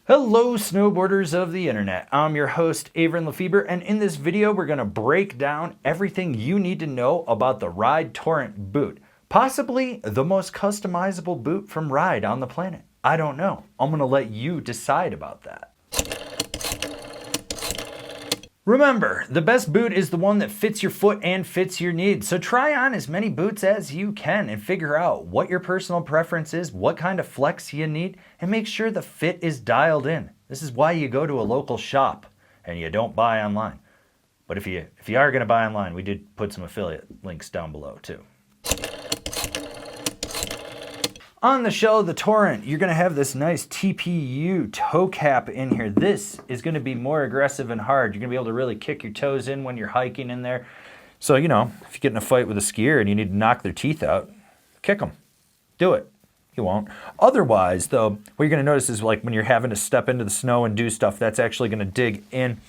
Hello snowboarders of the internet, I'm your host Avran LeFeber, and in this video we're going to break down everything you need to know about the Ride Torrent Boot. Possibly the most customizable boot from Ride on the planet. I don't know. I'm going to let you decide about that. Remember, the best boot is the one that fits your foot and fits your needs. So try on as many boots as you can and figure out what your personal preference is, what kind of flex you need, and make sure the fit is dialed in. This is why you go to a local shop and you don't buy online. But if you are going to buy online, we did put some affiliate links down below too. On the shell of the Torrent, you're going to have this nice TPU toe cap in here. This is going to be more aggressive and hard. You're going to be able to really kick your toes in when you're hiking in there. So, you know, if you get in a fight with a skier and you need to knock their teeth out, kick them. Do it. You won't. Otherwise, though, what you're going to notice is like when you're having to step into the snow and do stuff, that's actually going to dig in.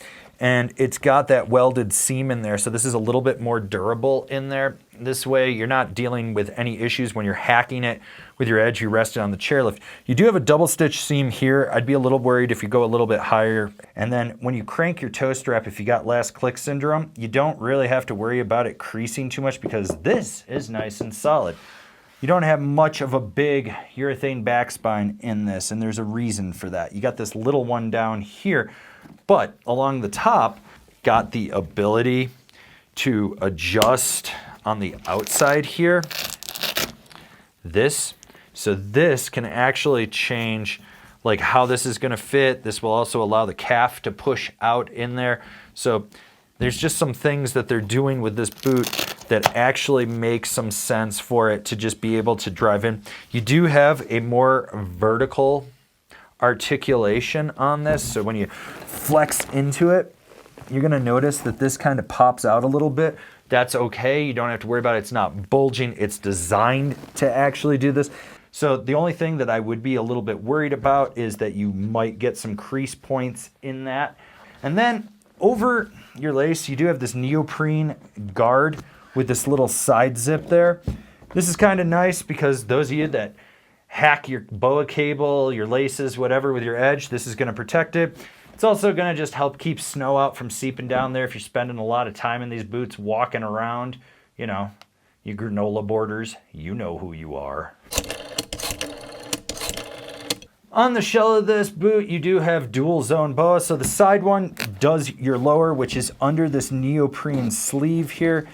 And it's got that welded seam in there, so this is a little bit more durable in there. This way, you're not dealing with any issues when you're hacking it with your edge. You rest it on the chairlift. You do have a double stitch seam here. I'd be a little worried if you go a little bit higher. And then when you crank your toe strap, if you got last click syndrome, you don't really have to worry about it creasing too much because this is nice and solid. You don't have much of a big urethane back spine in this, and there's a reason for that. You got this little one down here, but along the top, got the ability to adjust on the outside here. So this can actually change like how this is going to fit. This will also allow the calf to push out in there. So there's just some things that they're doing with this boot that actually make some sense for it to just be able to drive in. You do have a more vertical articulation on this, so when you flex into it, you're going to notice that this kind of pops out a little bit. That's okay. You don't have to worry about it. It's not bulging. It's designed to actually do this. So the only thing that I would be a little bit worried about is that you might get some crease points in that. And then over your lace, you do have this neoprene guard with this little side zip there. This is kind of nice because those of you that hack your boa cable, your laces, whatever with your edge, this is going to protect it. It's also going to just help keep snow out from seeping down there if you're spending a lot of time in these boots walking around. You know, you granola boarders, you know who you are. On the shell of this boot, you do have dual zone boa. So the side one does your lower, which is under this neoprene sleeve here.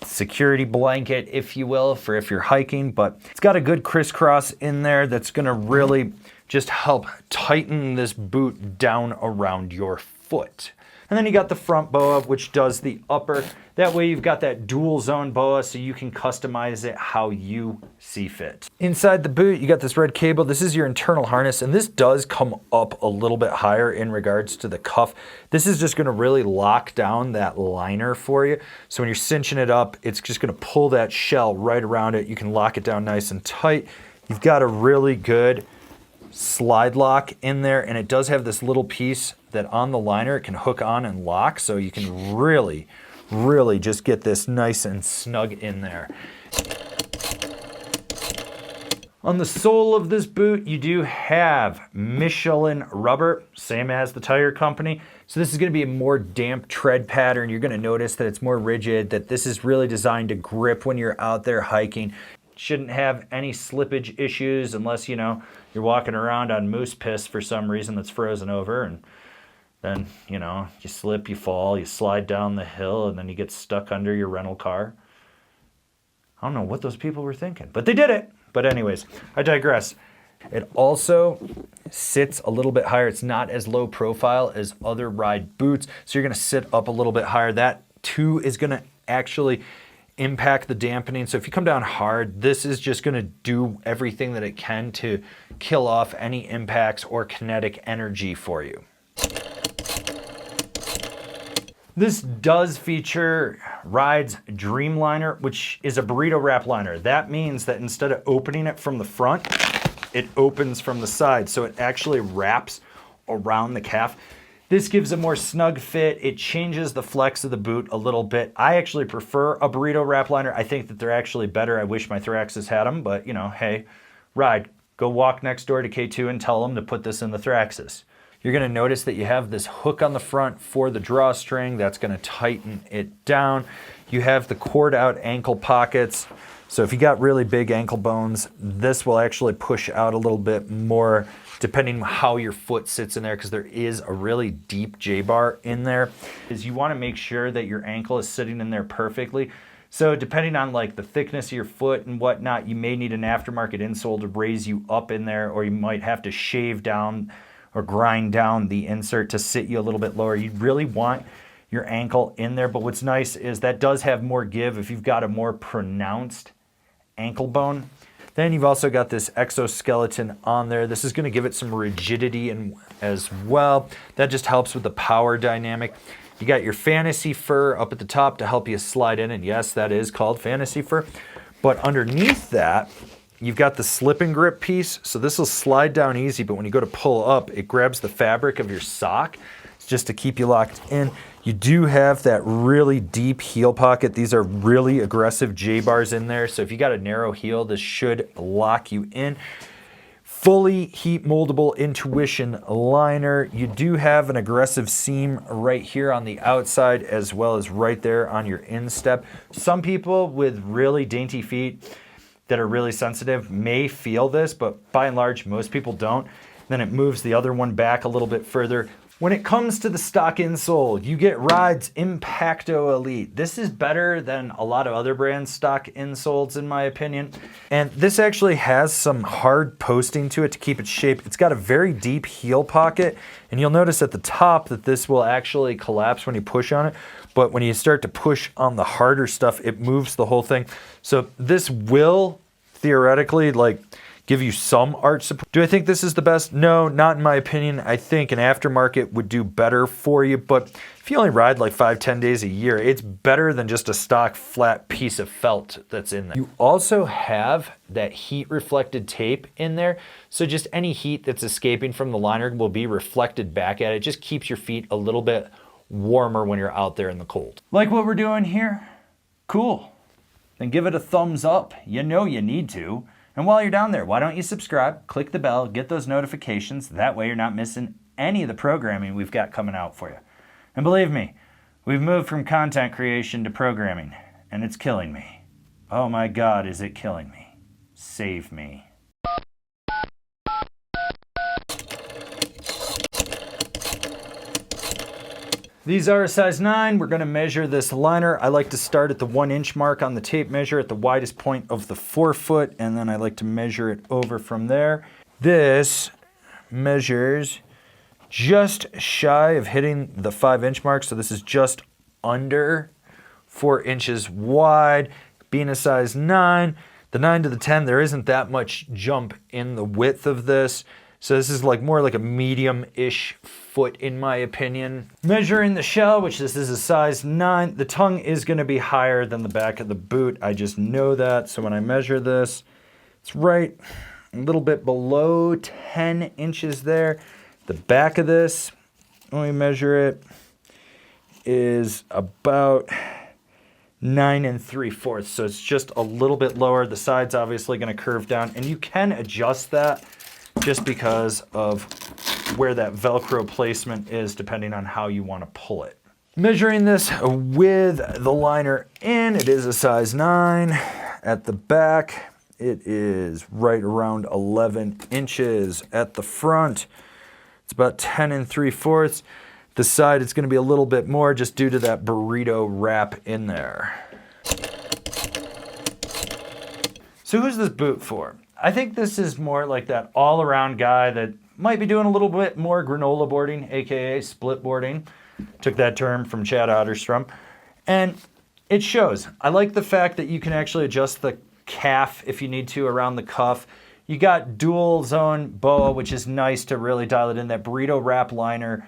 Security blanket, if you will, for if you're hiking, but it's got a good crisscross in there that's going to really just help tighten this boot down around your foot. And then you got the front boa, which does the upper. That way you've got that dual zone boa so you can customize it how you see fit. Inside the boot, you got this red cable. This is your internal harness, and this does come up a little bit higher in regards to the cuff. This is just gonna really lock down that liner for you. So when you're cinching it up, it's just gonna pull that shell right around it. You can lock it down nice and tight. You've got a really good slide lock in there, and it does have this little piece that on the liner it can hook on and lock, so you can really just get this nice and snug in there. On the sole of this boot, you do have Michelin rubber, same as the tire company. So this is going to be a more damp tread pattern. You're going to notice that it's more rigid, that this is really designed to grip when you're out there hiking. Shouldn't have any slippage issues unless, you know, you're walking around on moose piss for some reason that's frozen over, and then, you know, you slip, you fall, you slide down the hill, and then you get stuck under your rental car. I don't know what those people were thinking, but they did it. But anyways, I digress. It also sits a little bit higher. It's not as low profile as other Ride boots, so you're going to sit up a little bit higher. That too is going to actually impact the dampening. So if you come down hard, this is just going to do everything that it can to kill off any impacts or kinetic energy for you. This does feature Ride's Dreamliner, which is a burrito wrap liner. That means that instead of opening it from the front, it opens from the side. So it actually wraps around the calf. This gives a more snug fit. It changes the flex of the boot a little bit. I actually prefer a burrito wrap liner. I think that they're actually better. I wish my Thraxes had them, but you know, hey, Ride, go walk next door to K2 and tell them to put this in the Thraxes. You're gonna notice that you have this hook on the front for the drawstring. That's gonna tighten it down. You have the cord out ankle pockets. So if you got really big ankle bones, this will actually push out a little bit more depending on how your foot sits in there, because there is a really deep J-bar in there. Is you wanna make sure that your ankle is sitting in there perfectly. So depending on like the thickness of your foot and whatnot, you may need an aftermarket insole to raise you up in there, or you might have to shave down or grind down the insert to sit you a little bit lower. You really want your ankle in there, but what's nice is that does have more give if you've got a more pronounced ankle bone. Then you've also got this exoskeleton on there. This is gonna give it some rigidity as well. That just helps with the power dynamic. You got your fantasy fur up at the top to help you slide in, and yes, that is called fantasy fur. But underneath that, you've got the slip and grip piece. So this will slide down easy, but when you go to pull up, it grabs the fabric of your sock. It's just to keep you locked in. You do have that really deep heel pocket. These are really aggressive J-bars in there. So if you got a narrow heel, this should lock you in. Fully heat moldable Intuition liner. You do have an aggressive seam right here on the outside as well as right there on your instep. Some people with really dainty feet that are really sensitive may feel this, but by and large, most people don't. Then it moves the other one back a little bit further. When it comes to the stock insole, you get Ride's Impacto Elite. This is better than a lot of other brands' stock insoles, in my opinion. And this actually has some hard posting to it to keep its shape. It's got a very deep heel pocket, and you'll notice at the top that this will actually collapse when you push on it. But when you start to push on the harder stuff, it moves the whole thing. So this will theoretically give you some arch support. Do I think this is the best? No, not in my opinion. I think an aftermarket would do better for you, but if you only ride like 5-10 days a year, it's better than just a stock flat piece of felt that's in there. You also have that heat reflected tape in there, so just any heat that's escaping from the liner will be reflected back at it. It just keeps your feet a little bit warmer when you're out there in the cold. Like what we're doing here? Cool. Then give it a thumbs up. You know you need to. And while you're down there, why don't you subscribe, click the bell, get those notifications. That way you're not missing any of the programming we've got coming out for you. And believe me, we've moved from content creation to programming, and it's killing me. Oh my God, is it killing me? Save me. These are a size 9. We're going to measure this liner. I like to start at the 1-inch mark on the tape measure at the widest point of the forefoot, and then I like to measure it over from there. This measures just shy of hitting the 5-inch mark, so this is just under 4 inches wide. Being a size 9, the 9 to the 10, there isn't that much jump in the width of this. So this is more like a medium-ish foot in my opinion. Measuring the shell, which this is a size 9, the tongue is gonna be higher than the back of the boot. I just know that. So when I measure this, it's right a little bit below 10 inches there. The back of this, when we measure it, is about 9 3/4. So it's just a little bit lower. The side's obviously gonna curve down, and you can adjust that just because of where that Velcro placement is, depending on how you want to pull it. Measuring this with the liner in, it is a size 9. At the back, it is right around 11 inches. At the front, it's about 10 3/4. The side, it's going to be a little bit more just due to that burrito wrap in there. So who's this boot for? I think this is more like that all-around guy that might be doing a little bit more granola boarding, aka split boarding. Took that term from Chad Otterstrom. And it shows. I like the fact that you can actually adjust the calf if you need to around the cuff. You got dual zone boa, which is nice to really dial it in. That burrito wrap liner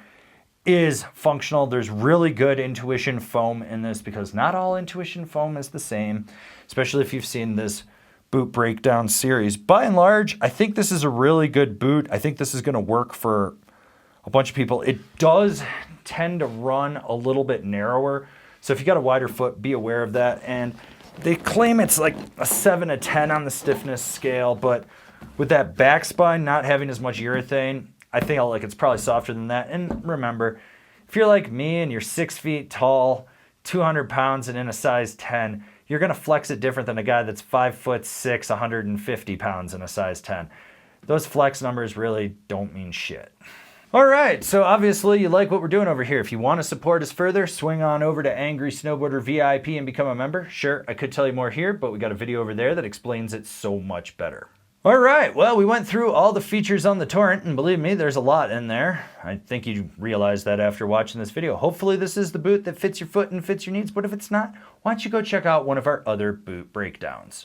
is functional. There's really good Intuition foam in this, because not all Intuition foam is the same, especially if you've seen this boot breakdown series. By and large, I think this is a really good boot. I think this is going to work for a bunch of people. It does tend to run a little bit narrower, so if you got a wider foot, be aware of that. And they claim it's like a 7 to 10 on the stiffness scale, but with that back spine not having as much urethane, I feel like it's probably softer than that. And remember, if you're like me and you're 6 feet tall, 200 pounds and in a size 10, you're going to flex it different than a guy that's 5'6", 150 pounds in a size 10. Those flex numbers really don't mean shit. All right, so obviously you like what we're doing over here. If you want to support us further, swing on over to Angry Snowboarder VIP and become a member. Sure, I could tell you more here, but we got a video over there that explains it so much better. All right, well, we went through all the features on the Torrent, and believe me, there's a lot in there. I think you realize that after watching this video. Hopefully this is the boot that fits your foot and fits your needs, but if it's not, why don't you go check out one of our other boot breakdowns.